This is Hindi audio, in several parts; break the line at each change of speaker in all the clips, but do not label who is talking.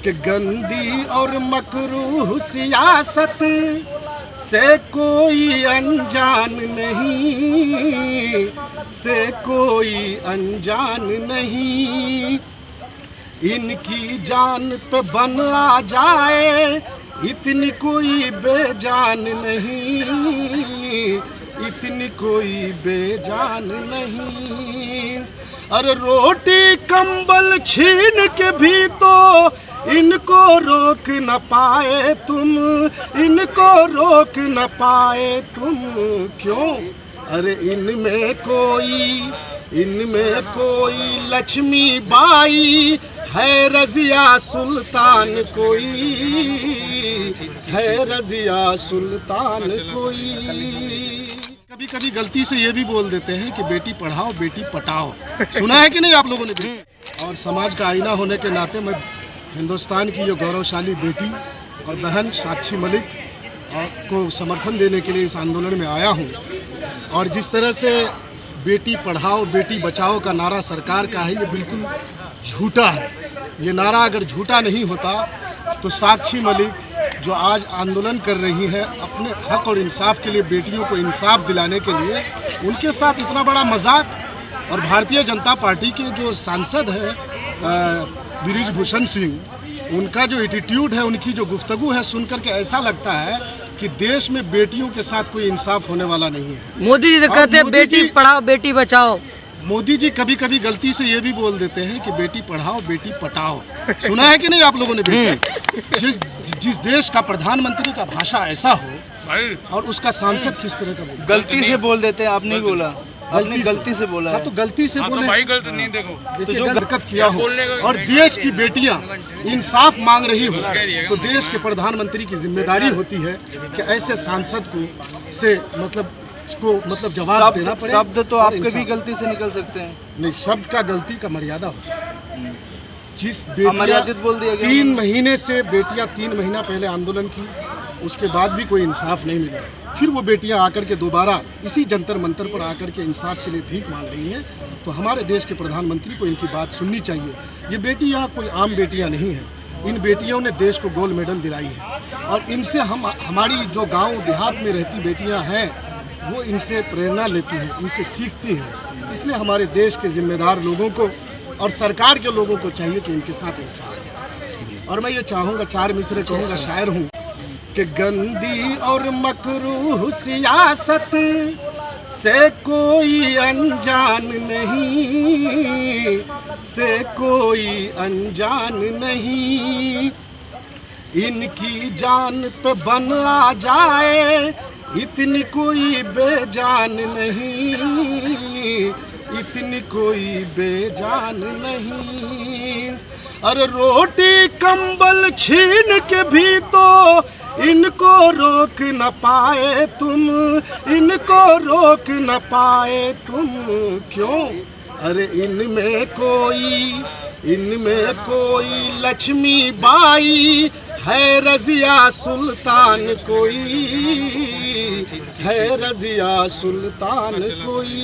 कि गंदी और मकरूह सियासत से कोई अनजान नहीं, से कोई अनजान नहीं। इनकी जान पे बन आ जाए इतनी कोई बेजान नहीं, इतनी कोई बेजान नहीं। अरे रोटी कंबल छीन के भी तो इनको रोक न पाए तुम, इनको रोक न पाए तुम। क्यों? अरे इनमें कोई लक्ष्मी बाई है, रजिया सुल्तान कोई है, रजिया सुल्तान कोई। कभी कभी गलती से ये भी बोल देते हैं कि बेटी पढ़ाओ बेटी पटाओ। सुना है कि नहीं आप लोगों ने भी? और समाज का आईना होने के नाते मैं हिंदुस्तान की ये गौरवशाली बेटी और बहन साक्षी मलिक को समर्थन देने के लिए इस आंदोलन में आया हूँ। और जिस तरह से बेटी पढ़ाओ बेटी बचाओ का नारा सरकार का है, ये बिल्कुल झूठा है। ये नारा अगर झूठा नहीं होता तो साक्षी मलिक जो आज आंदोलन कर रही है अपने हक और इंसाफ के लिए, बेटियों को इंसाफ दिलाने के लिए, उनके साथ इतना बड़ा मजाक। और भारतीय जनता पार्टी के जो सांसद हैं बृजभूषण सिंह, उनका जो एटीट्यूड है, उनकी जो गुफ्तगू है, सुनकर के ऐसा लगता है कि देश में बेटियों के साथ कोई इंसाफ होने वाला नहीं है।
मोदी जी तो कहते हैं बेटी पढ़ाओ बेटी बचाओ।
मोदी जी कभी कभी गलती से ये भी बोल देते हैं कि बेटी पढ़ाओ बेटी पटाओ। सुना है कि नहीं आप लोगों ने भी? जिस देश का प्रधानमंत्री का भाषा ऐसा हो और उसका सांसद किस तरह का बोले,
गलती से बोल देते हैं। आप नहीं बोला, आपने गलती से बोला है।
तो गलती से बोले,
भाई गलत नहीं। देखो
देखिए जो हरकत किया हो और देश की बेटियां इंसाफ मांग रही हो तो देश के प्रधानमंत्री की जिम्मेदारी होती है कि ऐसे सांसद को जवाब देना पड़े।
शब्द तो आपके भी गलती से निकल सकते हैं।
नहीं, शब्द का गलती का मर्यादा होता है। जिस
मर्यादित बोल दिया गया।
3 महीने से बेटियां 3 महीना पहले आंदोलन की, उसके बाद भी कोई इंसाफ नहीं मिला। फिर वो बेटियां आकर के दोबारा इसी जंतर मंतर पर आकर के इंसाफ के लिए भीख मांग रही हैं। तो हमारे देश के प्रधानमंत्री को इनकी बात सुननी चाहिए। ये बेटियां कोई आम बेटियां नहीं हैं। इन बेटियों ने देश को गोल्ड मेडल दिलाई है और इनसे हमारी जो गांव देहात में रहती बेटियां हैं वो इनसे प्रेरणा लेती हैं, इनसे सीखती हैं। इसलिए हमारे देश के जिम्मेदार लोगों को और सरकार के लोगों को चाहिए कि इनके साथ इंसाफ। और मैं ये चाहूँगा, 4 मिसरे कहूँगा, शायर हूँ, कि गंदी और मकरूह सियासत से कोई अनजान नहीं, से कोई अनजान नहीं। इनकी जान पे बन आ जाए इतनी कोई बेजान नहीं, इतनी कोई बेजान नहीं। अरे रोटी कंबल छीन के भी तो इनको रोक न पाए तुम, इनको रोक न पाए तुम। क्यों? अरे इनमें कोई लक्ष्मी बाई है, रजिया सुल्तान कोई है, रजिया सुल्तान कोई।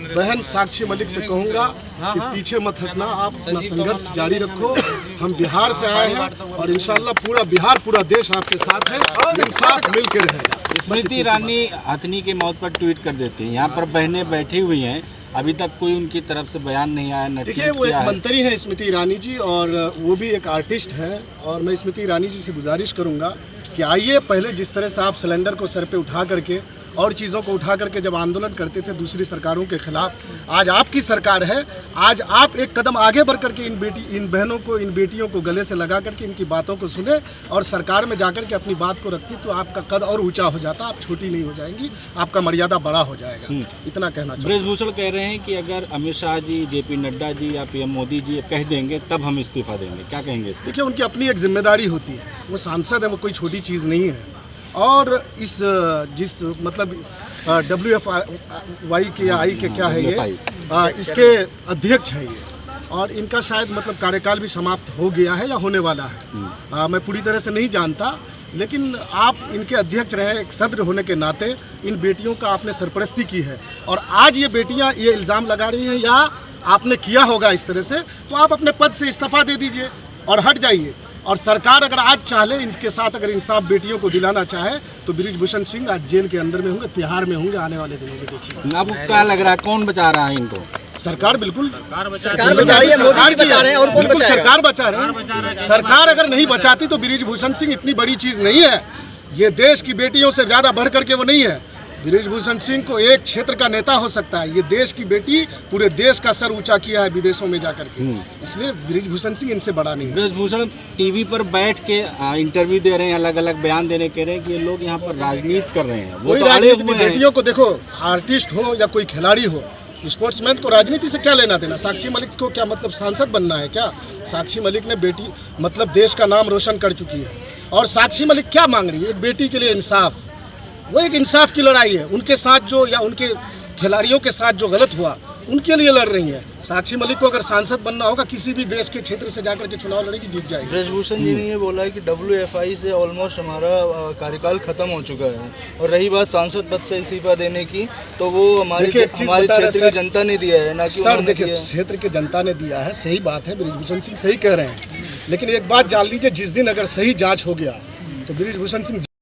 बहन साक्षी मलिक से कहूँगा कि पीछे मत हटना, आप अपना संघर्ष जारी रखो। हम बिहार से आए हैं और इंशाल्लाह पूरा बिहार, पूरा देश आपके साथ है, इंसाफ मिल के रहेगा।
स्मृति ईरानी हथनी की मौत पर ट्वीट कर देती हैं। यहाँ पर बहनें बैठी हुई हैं, अभी तक कोई उनकी तरफ से बयान नहीं आया।
देखिए वो एक मंत्री है स्मृति ईरानी जी, और वो भी एक आर्टिस्ट है। और मैं स्मृति ईरानी जी से गुजारिश करूँगा कि आइए, पहले जिस तरह से आप सिलेंडर को सर पे उठा करके और चीज़ों को उठा करके जब आंदोलन करते थे दूसरी सरकारों के खिलाफ, आज आपकी सरकार है, आज आप एक कदम आगे बढ़ करके इन बहनों को, इन बेटियों को गले से लगा करके इनकी बातों को सुने और सरकार में जाकर के अपनी बात को रखती तो आपका कद और ऊंचा हो जाता, आप छोटी नहीं हो जाएंगी, आपका मर्यादा बड़ा हो जाएगा। इतना कहना चाहिए।
बृजभूषण कह रहे हैं कि अगर अमित शाह जी, JP नड्डा जी या PM मोदी जी कह देंगे तब हम इस्तीफा देंगे, क्या कहेंगे?
देखिए उनकी अपनी एक जिम्मेदारी होती है, वो सांसद है, वो कोई छोटी चीज़ नहीं है। और जिस मतलब WFI के या आई के क्या है ये, इसके अध्यक्ष है ये, और इनका शायद मतलब कार्यकाल भी समाप्त हो गया है या होने वाला है। मैं पूरी तरह से नहीं जानता, लेकिन आप इनके अध्यक्ष रहे, एक सदर होने के नाते इन बेटियों का आपने सरपरस्ती की है और आज ये बेटियां ये इल्ज़ाम लगा रही हैं या आपने किया होगा इस तरह से, तो आप अपने पद से इस्तीफा दे दीजिए। और हट जाइए। और सरकार अगर आज चाहे इनके साथ अगर इंसाफ बेटियों को दिलाना चाहे तो बृजभूषण सिंह आज जेल के अंदर में होंगे, तिहाड़ में होंगे आने वाले दिनों में। देखिए
आपको क्या लग रहा है कौन बचा रहा है इनको?
सरकार बिल्कुल
सरकार बचा रही है, मोदी जी बचा रहे हैं, और कौन
बिल्कुल
बचाएगा?
सरकार बचा रहे हैं। सरकार अगर नहीं बचाती तो बृजभूषण सिंह इतनी बड़ी चीज नहीं है। ये देश की बेटियों से ज्यादा बढ़ करके वो नहीं है। बृजभूषण सिंह को एक क्षेत्र का नेता हो सकता है, ये देश की बेटी पूरे देश का सर ऊंचा किया है विदेशों में जाकर के, इसलिए बृजभूषण सिंह इनसे बड़ा नहीं है।
बृजभूषण टीवी पर बैठ के इंटरव्यू दे रहे हैं, अलग अलग बयान देने कह रहे हैं कि ये लोग यहाँ पर राजनीति कर रहे हैं। वो तो अड़े हुए हैं।
बेटियों को देखो, आर्टिस्ट हो या कोई खिलाड़ी हो, स्पोर्ट्समैन को राजनीति से क्या लेना देना? साक्षी मलिक को क्या मतलब सांसद बनना है क्या? साक्षी मलिक ने बेटी मतलब देश का नाम रोशन कर चुकी है। और साक्षी मलिक क्या मांग रही है? एक बेटी के लिए इंसाफ, वो एक इंसाफ की लड़ाई है। उनके साथ जो या उनके खिलाड़ियों के साथ जो गलत हुआ उनके लिए लड़ रही है। साक्षी मलिक को अगर सांसद बनना होगा, किसी भी देश के क्षेत्र से जाकर के चुनाव लड़ेगी, जीत जाएगी।
बृजभूषण जी ने ये बोला है कि WFI से ऑलमोस्ट हमारा कार्यकाल खत्म हो चुका है, और रही बात सांसद पद से इस्तीफा देने की, तो वो हमारे क्षेत्र की जनता ने दिया है, ना कि
सर देखिए, क्षेत्र की जनता ने दिया है, सही बात है, बृजभूषण सिंह सही कह रहे हैं। लेकिन एक बात जान लीजिए, जिस दिन अगर सही जाँच हो गया तो बृजभूषण सिंह